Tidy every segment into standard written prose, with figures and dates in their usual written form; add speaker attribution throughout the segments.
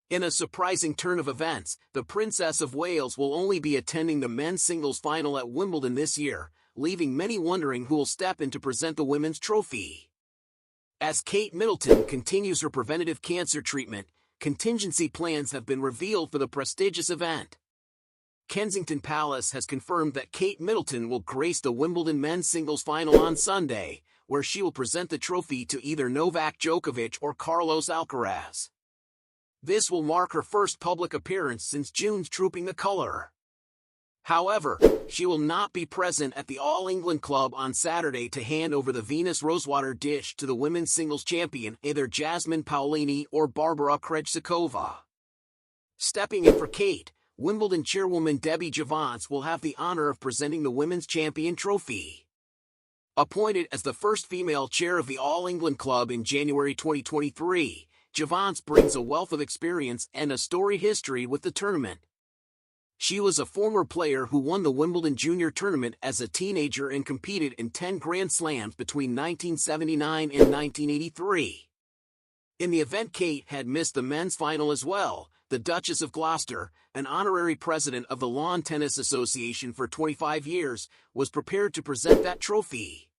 Speaker 1: In a surprising turn of events, the Princess of Wales will only be attending the men's singles final at Wimbledon this year, leaving many wondering who will step in to present the women's trophy. As Kate Middleton continues her preventative cancer treatment, contingency plans have been revealed for the prestigious event. Kensington Palace has confirmed that Kate Middleton will grace the Wimbledon men's singles final on Sunday, where she will present the trophy to either Novak Djokovic or Carlos Alcaraz. This will mark her first public appearance since June's Trooping the Colour. However, she will not be present at the All England Club on Saturday to hand over the Venus Rosewater dish to the women's singles champion, either Jasmine Paolini or Barbara Krejcikova. Stepping in for Kate, Wimbledon chairwoman Debbie Javance will have the honor of presenting the women's champion trophy. Appointed as the first female chair of the All England Club in January 2023, Javance brings a wealth of experience and a storied history with the tournament. She was a former player who won the Wimbledon Junior Tournament as a teenager and competed in 10 Grand Slams between 1979 and 1983. In the event, Kate had missed the men's final as well. The Duchess of Gloucester, an honorary president of the Lawn Tennis Association for 25 years, was prepared to present that trophy.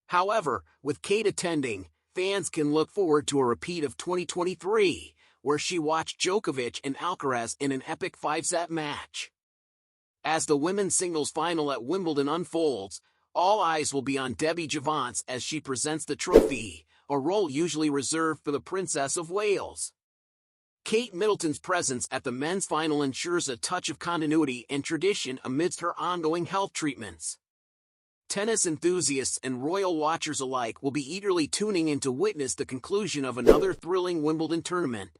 Speaker 1: However, with Kate attending, fans can look forward to a repeat of 2023, where she watched Djokovic and Alcaraz in an epic 5-set match. As the women's singles final at Wimbledon unfolds, all eyes will be on Debbie Javance as she presents the trophy, a role usually reserved for the Princess of Wales. Kate Middleton's presence at the men's final ensures a touch of continuity and tradition amidst her ongoing health treatments. Tennis enthusiasts and royal watchers alike will be eagerly tuning in to witness the conclusion of another thrilling Wimbledon tournament.